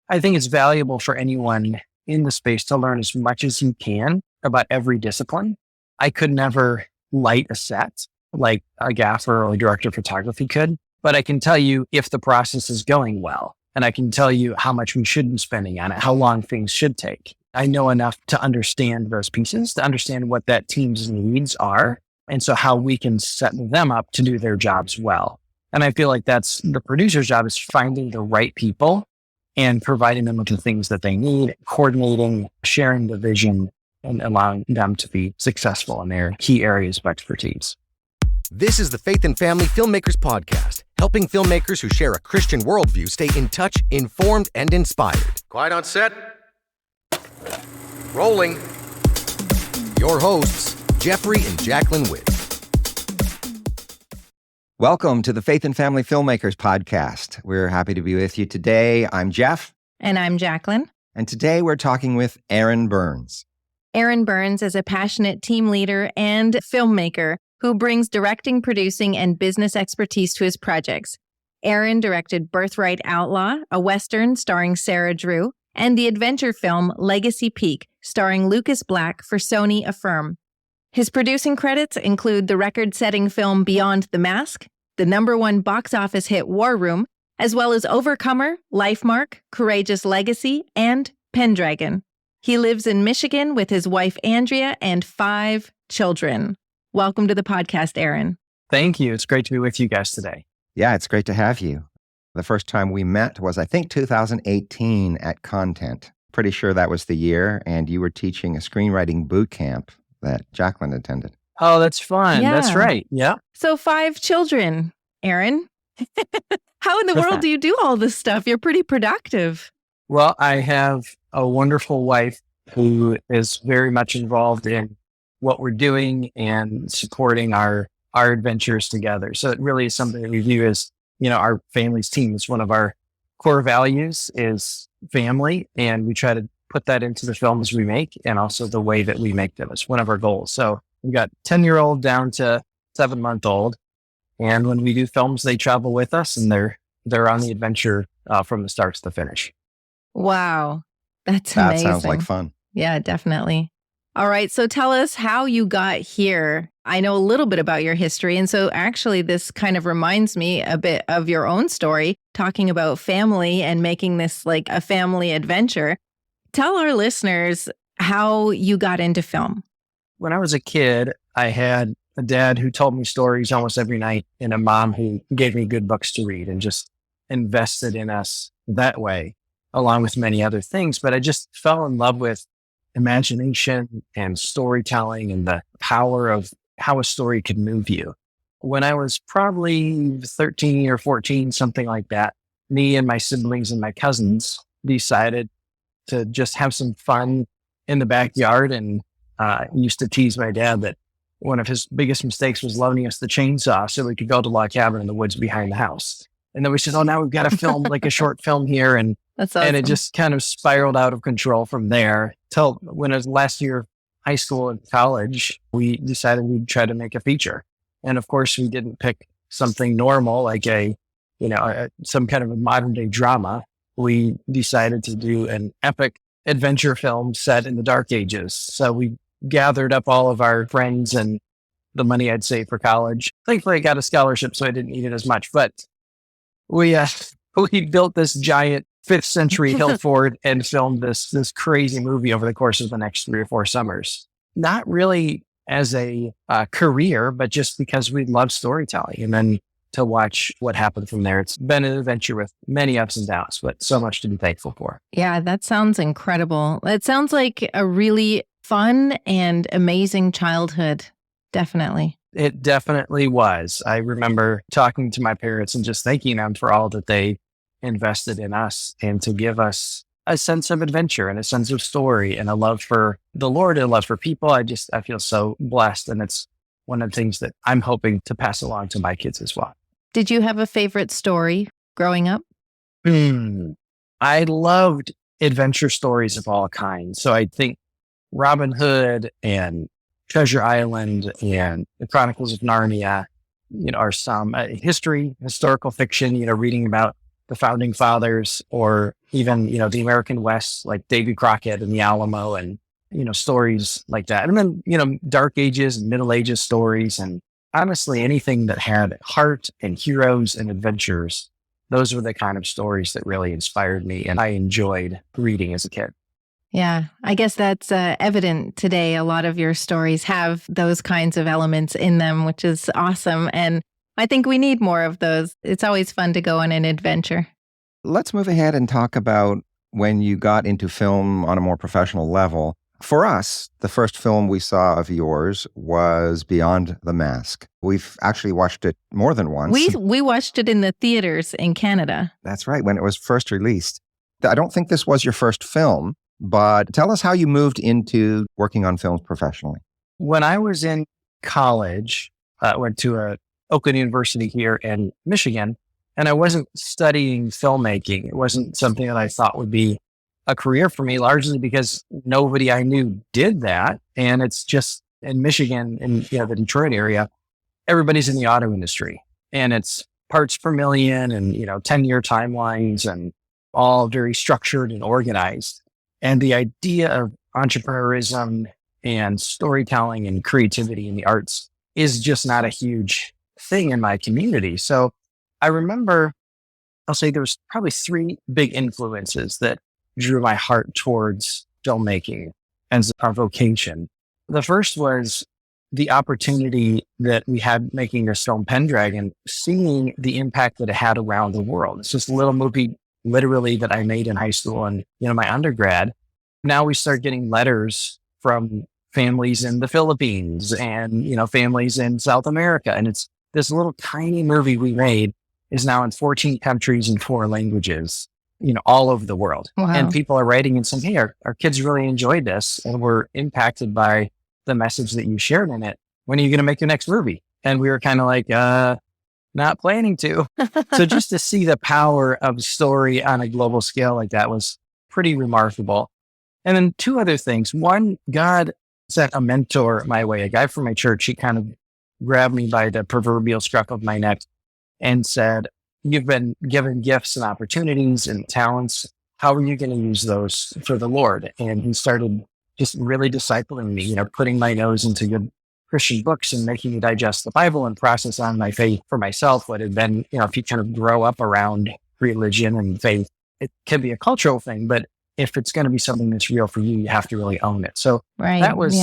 I think it's valuable for anyone in the space to learn as much as you can about every discipline. I could never light a set like a gaffer or a director of photography could, but I can tell you if the process is going well. And I can tell you how much we should be spending on it, how long things should take. I know enough to understand those pieces, to understand what that team's needs are, and so how we can set them up to do their jobs well. And I feel like that's the producer's job, is finding the right people and providing them with the things that they need, coordinating, sharing the vision, and allowing them to be successful in their key areas of expertise. This is the Faith and Family Filmmakers podcast, helping filmmakers who share a Christian worldview stay in touch, informed, and inspired. Quiet on set. Rolling. Your hosts, Jeffrey and Jaclyn Witt. Welcome to the Faith and Family Filmmakers podcast. We're happy to be with you today. I'm Geoff. And I'm Jaclyn. And today we're talking with Aaron Burns. Aaron Burns is a passionate team leader and filmmaker who brings directing, producing, and business expertise to his projects. Aaron directed Birthright, Outlaw, a Western starring Sarah Drew, and the adventure film Legacy Peak, starring Lucas Black for Sony Affirm. His producing credits include the record-setting film Beyond the Mask, the #1 box office hit War Room, as well as Overcomer, Lifemark, Courageous Legacy, and Pendragon. He lives in Michigan with his wife Andrea and 5 children. Welcome to the podcast, Aaron. Thank you. It's great to be with you guys today. Yeah, it's great to have you. The first time we met was, I think, 2018 at Content. Pretty sure that was the year, and you were teaching a screenwriting boot camp that Jaclyn attended. Oh, that's fun. Yeah. That's right. Yeah. So 5 children, Aaron. How in the world do you do all this stuff? You're pretty productive. Well, I have a wonderful wife who is very much involved in what we're doing and supporting our adventures together. So it really is something that we view as, our family's team. It's one of our core values is family. And we try to put that into the films we make and also the way that we make them. It's one of our goals. So we've got 10-year-old down to 7-month-old. And when we do films, they travel with us and they're on the adventure from the start to the finish. Wow. That's That amazing. sounds like fun. Yeah, definitely. All right. So tell us how you got here. I know a little bit about your history. And so actually this kind of reminds me a bit of your own story, talking about family and making this like a family adventure. Tell our listeners how you got into film. When I was a kid, I had a dad who told me stories almost every night and a mom who gave me good books to read and just invested in us that way, along with many other things. But I just fell in love with imagination and storytelling and the power of how a story could move you. When I was probably 13 or 14, something like that, me and my siblings and my cousins decided to just have some fun in the backyard. And used to tease my dad that one of his biggest mistakes was loaning us the chainsaw so we could build a log cabin in the woods behind the house. And then we said, oh, now we've got to film like a short film here. And That's awesome. And it just kind of spiraled out of control from there till when it was last year of high school and college, we decided we'd try to make a feature. And of course, we didn't pick something normal like some kind of a modern day drama. We decided to do an epic adventure film set in the Dark Ages. So we gathered up all of our friends and the money I'd saved for college. Thankfully, I got a scholarship, so I didn't need it as much. But we built this giant 5th century hill fort and filmed this crazy movie over the course of the next 3 or 4 summers. Not really as a career, but just because we love storytelling. And then to watch what happened from there. It's been an adventure with many ups and downs, but so much to be thankful for. Yeah, that sounds incredible. It sounds like a really fun and amazing childhood. Definitely. It definitely was. I remember talking to my parents and just thanking them for all that they invested in us and to give us a sense of adventure and a sense of story and a love for the Lord and a love for people. I feel so blessed. And it's one of the things that I'm hoping to pass along to my kids as well. Did you have a favorite story growing up? I loved adventure stories of all kinds. So I think Robin Hood and Treasure Island and the Chronicles of Narnia, are some historical fiction, reading about the founding fathers, or even, the American West, like Davy Crockett and the Alamo, and, stories like that. And then, Dark Ages and Middle Ages stories, and honestly, anything that had heart and heroes and adventures. Those were the kind of stories that really inspired me, and I enjoyed reading as a kid. Yeah, I guess that's evident today. A lot of your stories have those kinds of elements in them, which is awesome. And I think we need more of those. It's always fun to go on an adventure. Let's move ahead and talk about when you got into film on a more professional level. For us, the first film we saw of yours was Beyond the Mask. We've actually watched it more than once. We watched it in the theaters in Canada. That's right, when it was first released. I don't think this was your first film, but tell us how you moved into working on films professionally. When I was in college, I went to Oakland University here in Michigan, and I wasn't studying filmmaking. It wasn't something that I thought would be a career for me, largely because nobody I knew did that. And it's just in Michigan, in the Detroit area, everybody's in the auto industry, and it's parts per million and 10-year timelines, and all very structured and organized. And the idea of entrepreneurism and storytelling and creativity in the arts is just not a huge thing in my community. So I remember, I'll say there was probably 3 big influences that drew my heart towards filmmaking as our vocation. The first was the opportunity that we had making this film Pendragon, seeing the impact that it had around the world. It's just a little movie literally that I made in high school and, my undergrad. Now we start getting letters from families in the Philippines and, families in South America. And it's this little tiny movie we made is now in 14 countries and 4 languages, all over the world. Wow. And people are writing and saying, hey, our kids really enjoyed this and were impacted by the message that you shared in it. When are you going to make your next movie? And we were kind of like, not planning to. So just to see the power of story on a global scale like that was pretty remarkable. And then 2 other things. One, God sent a mentor my way, a guy from my church. He kind of grabbed me by the proverbial scruff of my neck and said, you've been given gifts and opportunities and talents. How are you going to use those for the Lord? And he started just really discipling me, putting my nose into good Christian books and making me digest the Bible and process on my faith for myself. What had been, if you kind of grow up around religion and faith, it can be a cultural thing, but if it's going to be something that's real for you, you have to really own it. So that was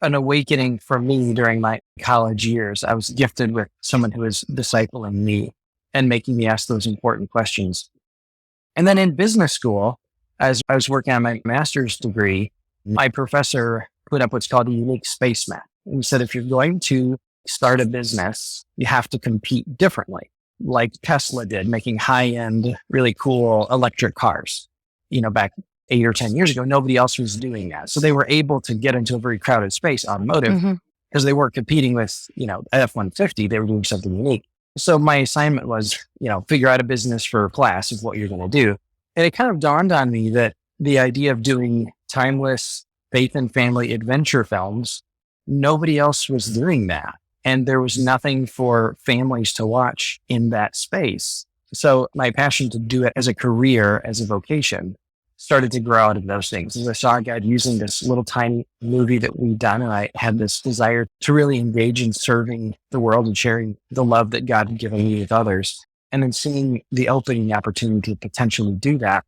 an awakening for me during my college years. I was gifted with someone who was discipling me and making me ask those important questions. And then in business school, as I was working on my master's degree, my professor put up what's called a unique space map. And he said, if you're going to start a business, you have to compete differently, like Tesla did, making high-end, really cool electric cars. Back 8 or 10 years ago, nobody else was doing that. So they were able to get into a very crowded space, automotive, because they weren't competing with, F-150. They were doing something unique. So my assignment was, figure out a business for class of what you're going to do. And it kind of dawned on me that the idea of doing timeless faith and family adventure films, nobody else was doing that. And there was nothing for families to watch in that space. So my passion to do it as a career, as a vocation, started to grow out of those things. As I saw God using this little tiny movie that we'd done, and I had this desire to really engage in serving the world and sharing the love that God had given me with others. And then seeing the opening opportunity to potentially do that,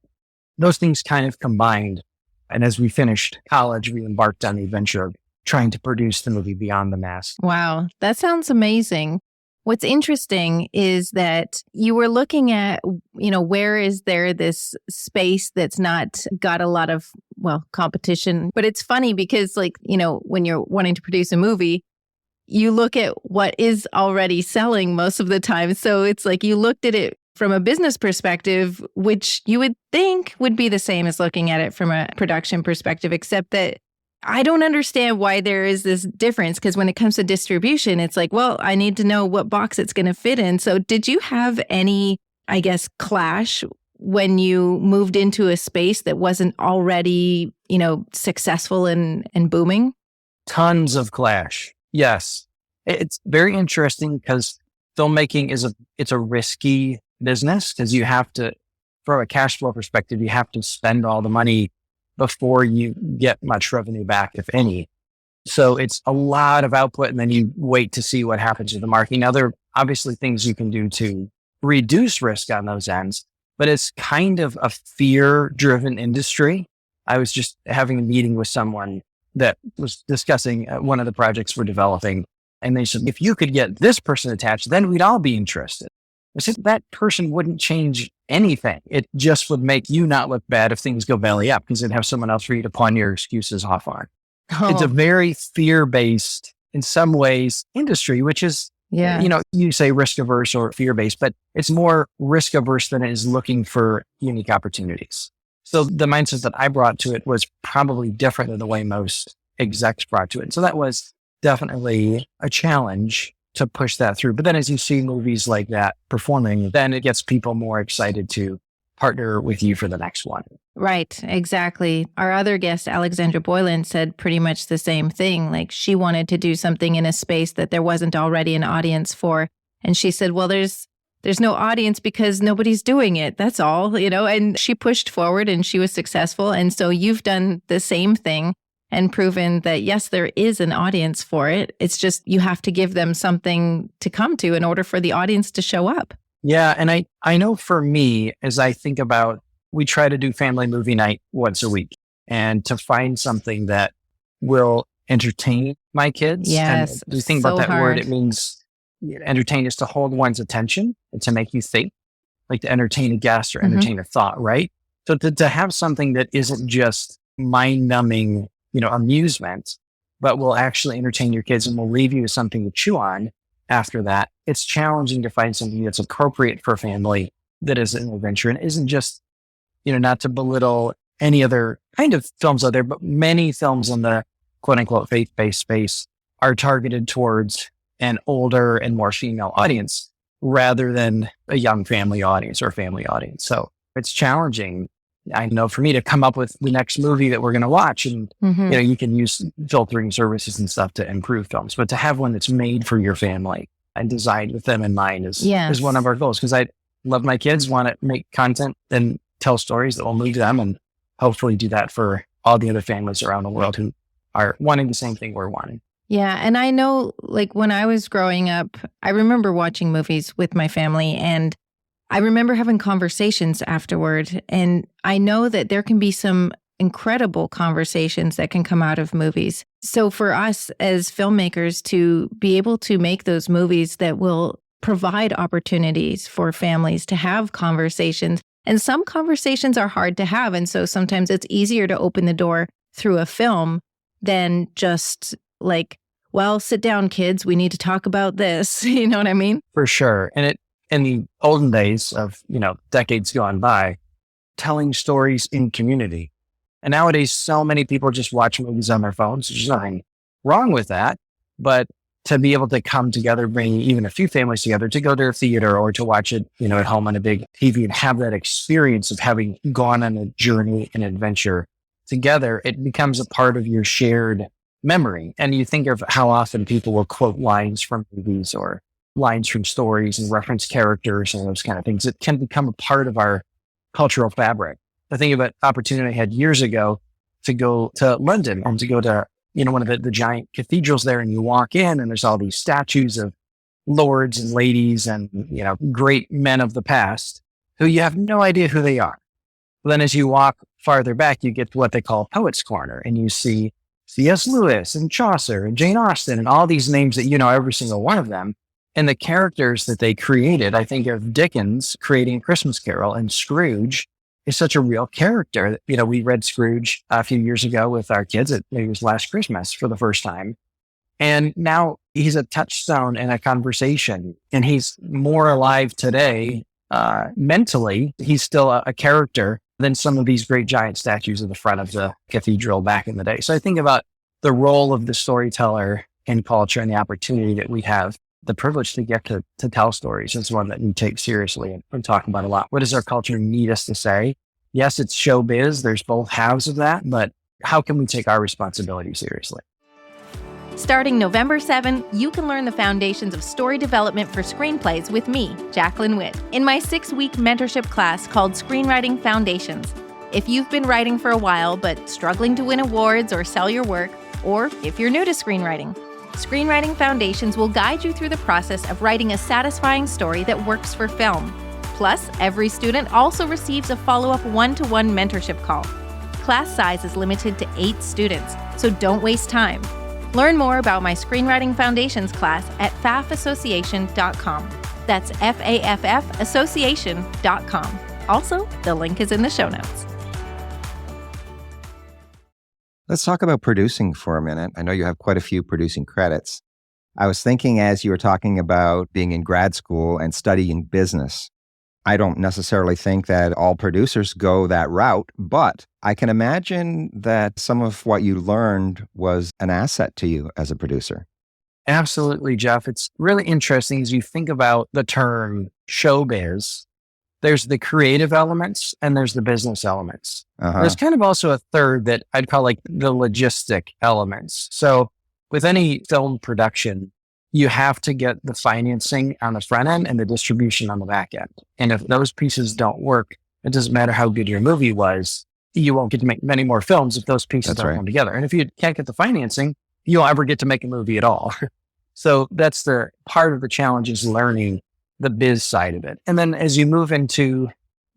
those things kind of combined. And as we finished college, we embarked on the adventure of trying to produce the movie Beyond the Mask. Wow, that sounds amazing. What's interesting is that you were looking at, where is there this space that's not got a lot of, competition. But it's funny because when you're wanting to produce a movie, you look at what is already selling most of the time. So it's like you looked at it from a business perspective, which you would think would be the same as looking at it from a production perspective, except that I don't understand why there is this difference, because when it comes to distribution, it's like, I need to know what box it's going to fit in. So did you have any, clash when you moved into a space that wasn't already, successful and booming? Tons of clash. Yes. It's very interesting because filmmaking it's a risky business because you have to, from a cash flow perspective, you have to spend all the money before you get much revenue back, if any. So it's a lot of output, and then you wait to see what happens with the marketing. Now, there are obviously things you can do to reduce risk on those ends, but it's kind of a fear-driven industry. I was just having a meeting with someone that was discussing one of the projects we're developing, and they said, if you could get this person attached, then we'd all be interested. I said, that person wouldn't change anything. It just would make you not look bad if things go belly up because they'd have someone else for you to pawn your excuses off on. Oh. It's a very fear-based, in some ways, industry, which is, you say risk averse or fear-based, but it's more risk averse than it is looking for unique opportunities. So the mindset that I brought to it was probably different than the way most execs brought to it. So that was definitely a challenge to push that through. But then as you see movies like that performing, then it gets people more excited to partner with you for the next one. Right, exactly. Our other guest, Alexandra Boylan, said pretty much the same thing. Like she wanted to do something in a space that there wasn't already an audience for. And she said, well, there's no audience because nobody's doing it. That's all, and she pushed forward and she was successful. And so you've done the same thing and proven that, yes, there is an audience for it. It's just you have to give them something to come to in order for the audience to show up. Yeah. And I know for me, as I think about, we try to do family movie night once a week and to find something that will entertain my kids. Yes. And you think about that word, it means entertain is to hold one's attention and to make you think, like to entertain a guest or entertain a thought, right? So to have something that isn't just mind-numbing, amusement, but will actually entertain your kids and will leave you with something to chew on after that. It's challenging to find something that's appropriate for a family that is an adventure and isn't just, not to belittle any other kind of films out there, but many films in the quote unquote faith-based space are targeted towards an older and more female audience rather than a young family audience or family audience. So it's challenging. I know for me to come up with the next movie that we're going to watch and, you can use filtering services and stuff to improve films, but to have one that's made for your family and designed with them in mind is one of our goals. Cause I love my kids, want to make content and tell stories that will move them and hopefully do that for all the other families around the world who are wanting the same thing we're wanting. Yeah. And I know like when I was growing up, I remember watching movies with my family and I remember having conversations afterward, and I know that there can be some incredible conversations that can come out of movies. So for us as filmmakers to be able to make those movies that will provide opportunities for families to have conversations, and some conversations are hard to have. And so sometimes it's easier to open the door through a film than just like, well, sit down, kids, we need to talk about this. You know what I mean? For sure. And in the olden days of, decades gone by, telling stories in community. And nowadays, so many people just watch movies on their phones. There's nothing wrong with that. But to be able to come together, bring even a few families together to go to a theater or to watch it, at home on a big TV and have that experience of having gone on a journey and adventure together, it becomes a part of your shared memory. And you think of how often people will quote lines from movies or lines from stories and reference characters and those kind of things. It can become a part of our cultural fabric. I think of an opportunity I had years ago to go to London and to go to, one of the giant cathedrals there, and you walk in and there's all these statues of lords and ladies and, great men of the past who you have no idea who they are. But then as you walk farther back, you get to what they call Poets Corner, and you see C.S. Lewis and Chaucer and Jane Austen and all these names that every single one of them. And the characters that they created, I think of Dickens creating A Christmas Carol, and Scrooge is such a real character. We read Scrooge a few years ago with our kids. Maybe it was last Christmas for the first time. And now he's a touchstone in a conversation, and he's more alive today mentally. He's still a character than some of these great giant statues at the front of the cathedral back in the day. So I think about the role of the storyteller in culture and the opportunity that we have, the privilege to get to tell stories is one that we take seriously and talk about a lot. What does our culture need us to say? Yes, it's showbiz. There's both halves of that, but how can we take our responsibility seriously? Starting November 7, you can learn the foundations of story development for screenplays with me, Jaclyn Witt, in my 6-week mentorship class called Screenwriting Foundations. If you've been writing for a while but struggling to win awards or sell your work, or if you're new to screenwriting, Screenwriting Foundations will guide you through the process of writing a satisfying story that works for film. Plus, every student also receives a follow-up one-to-one mentorship call. Class size is limited to 8 students, so don't waste time. Learn more about my Screenwriting Foundations class at faffassociation.com. That's FAFF association.com. Also, the link is in the show notes. Let's talk about producing for a minute. I know you have quite a few producing credits. I was thinking as you were talking about being in grad school and studying business, I don't necessarily think that all producers go that route, but I can imagine that some of what you learned was an asset to you as a producer. Absolutely, Geoff. It's really interesting as you think about the term showbiz. There's the creative elements and there's the business elements. There's kind of also a third that I'd call like the logistic elements. So with any film production, you have to get the financing on the front end and the distribution on the back end. And if those pieces don't work, it doesn't matter how good your movie was, you won't get to make many more films if those pieces don't come together. And if you can't get the financing, you won't ever get to make a movie at all. So that's the part of the challenge, is learning the biz side of it. And then as you move into,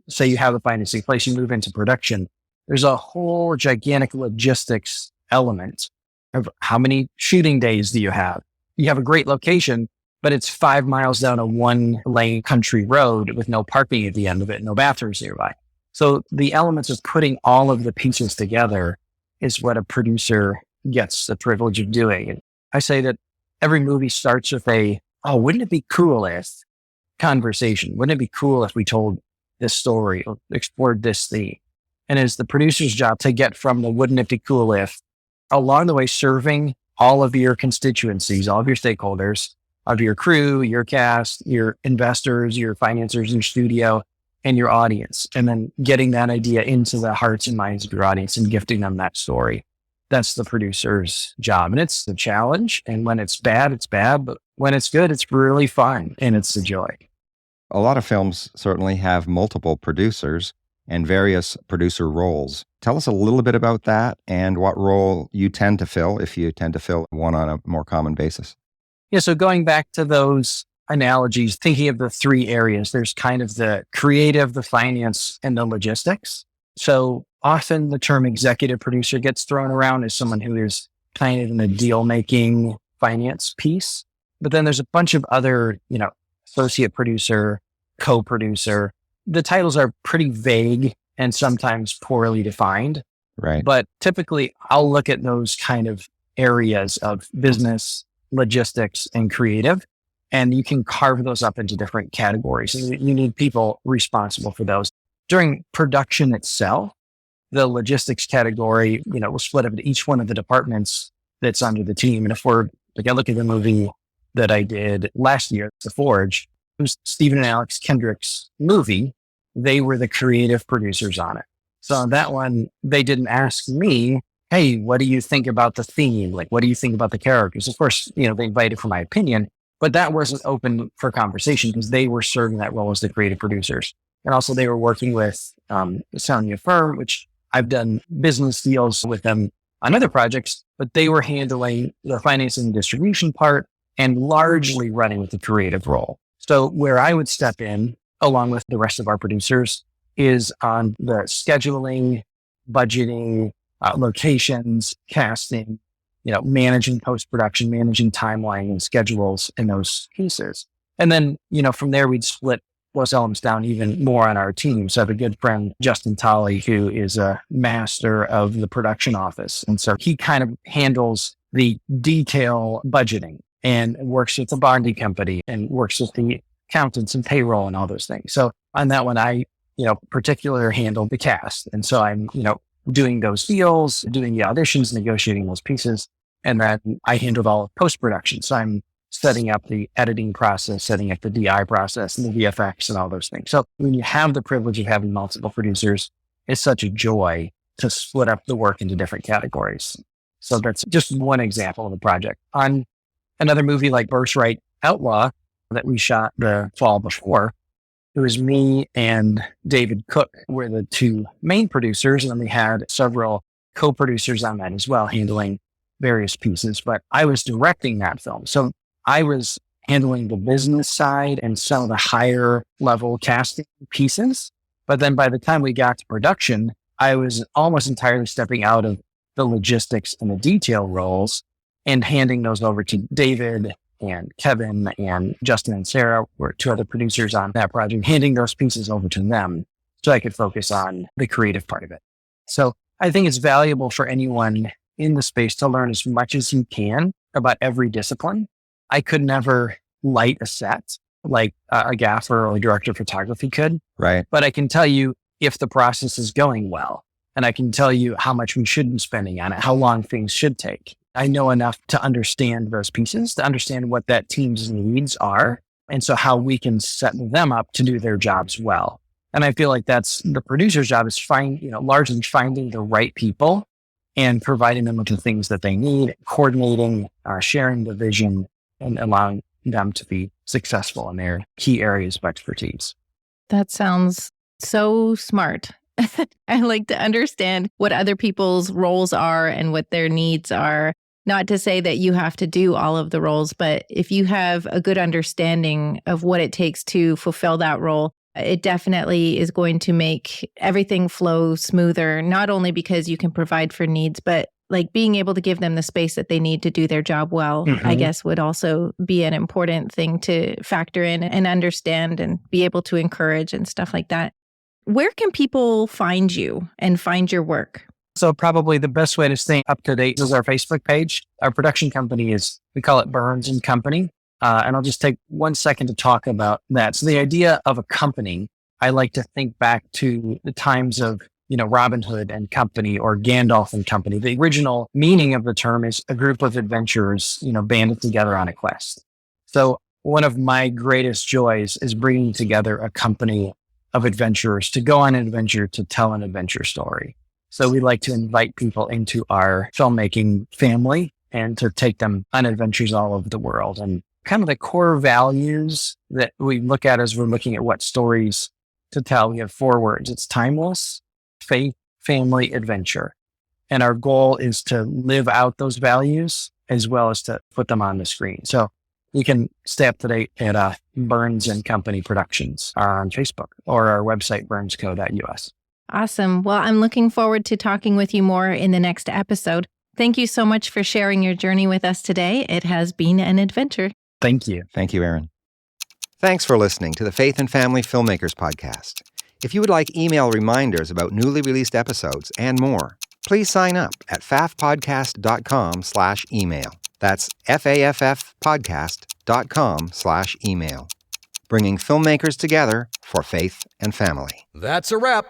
say you have the financing in place, you move into production, there's a whole gigantic logistics element of how many shooting days do you have? You have a great location, but it's 5 miles down a 1-lane country road with no parking at the end of it, no bathrooms nearby. So the elements of putting all of the pieces together is what a producer gets the privilege of doing. And I say that every movie starts with oh, wouldn't it be cool if conversation? Wouldn't it be cool if we told this story or explored this theme? And it's the producer's job to get from the wouldn't it be cool if, along the way, serving all of your constituencies, all of your stakeholders, of your crew, your cast, your investors, your financiers, your studio, and your audience. And then getting that idea into the hearts and minds of your audience and gifting them that story. That's the producer's job. And it's the challenge. And when it's bad, it's bad. But when it's good, it's really fun. And it's the joy. A lot of films certainly have multiple producers and various producer roles. Tell us a little bit about that and what role you tend to fill, if you tend to fill one on a more common basis. Yeah, so going back to those analogies, thinking of the 3 areas, there's kind of the creative, the finance, and the logistics. So often the term executive producer gets thrown around as someone who is kind of in the deal-making finance piece. But then there's a bunch of other, associate producer, co-producer. The titles are pretty vague and sometimes poorly defined. Right. But typically I'll look at those kind of areas of business, logistics, and creative, and you can carve those up into different categories. And you need people responsible for those. During production itself, the logistics category, will split up into each one of the departments that's under the team. And if we're like, I look at the movie that I did last year, The Forge, it was Stephen and Alex Kendrick's movie. They were the creative producers on it. So on that one, they didn't ask me, hey, what do you think about the theme? Like, what do you think about the characters? Of course, they invited for my opinion, but that wasn't open for conversation because they were serving that role as the creative producers. And also they were working with Sonia Firm, which I've done business deals with them on other projects, but they were handling the financing and distribution part and largely running with the creative role. So where I would step in, along with the rest of our producers, is on the scheduling, budgeting, locations, casting, managing post-production, managing timeline and schedules in those pieces. And then, from there, we'd split those elements down even more on our team. So I have a good friend, Justin Tolley, who is a master of the production office. And so he kind of handles the detail budgeting and works with the bonding company and works with the accountants and payroll and all those things. So on that one, I, particularly handle the cast. And so I'm, doing those deals, doing the auditions, negotiating those pieces. And then I handled all of post-production. So I'm setting up the editing process, setting up the DI process and the VFX and all those things. So when you have the privilege of having multiple producers, it's such a joy to split up the work into different categories. So that's just one example of the project. On another movie like Birthright, Outlaw, that we shot the fall before, it was me and David Cook were the two main producers, and then we had several co-producers on that as well, handling various pieces. But I was directing that film. So I was handling the business side and some of the higher level casting pieces. But then by the time we got to production, I was almost entirely stepping out of the logistics and the detail roles and handing those over to David and Kevin and Justin and Sarah were two other producers on that project, handing those pieces over to them so I could focus on the creative part of it. So I think it's valuable for anyone in the space to learn as much as you can about every discipline. I could never light a set like a gaffer or a director of photography could. Right. But I can tell you if the process is going well, and I can tell you how much we should be spending on it, how long things should take. I know enough to understand those pieces, to understand what that team's needs are, and so how we can set them up to do their jobs well. And I feel like that's the producer's job is largely finding the right people and providing them with the things that they need, coordinating, sharing the vision, and allowing them to be successful in their key areas of expertise. That sounds so smart. I like to understand what other people's roles are and what their needs are. Not to say that you have to do all of the roles, but if you have a good understanding of what it takes to fulfill that role, it definitely is going to make everything flow smoother, not only because you can provide for needs, but like being able to give them the space that they need to do their job well, I guess would also be an important thing to factor in and understand and be able to encourage and stuff like that. Where can people find you and find your work? So probably the best way to stay up to date is our Facebook page. Our production company we call it Burns and Company. And I'll just take 1 second to talk about that. So the idea of a company, I like to think back to the times of, Robin Hood and Company or Gandalf and Company. The original meaning of the term is a group of adventurers, banded together on a quest. So one of my greatest joys is bringing together a company of adventurers to go on an adventure, to tell an adventure story. So we like to invite people into our filmmaking family and to take them on adventures all over the world. And kind of the core values that we look at as we're looking at what stories to tell, we have 4 words. It's timeless, faith, family, adventure. And our goal is to live out those values as well as to put them on the screen. So you can stay up to date at Burns and Company Productions on Facebook or our website, burnsco.us. Awesome. Well, I'm looking forward to talking with you more in the next episode. Thank you so much for sharing your journey with us today. It has been an adventure. Thank you. Thank you, Aaron. Thanks for listening to the Faith and Family Filmmakers podcast. If you would like email reminders about newly released episodes and more, please sign up at faffpodcast.com/email. That's faffpodcast.com/email. Bringing filmmakers together for faith and family. That's a wrap.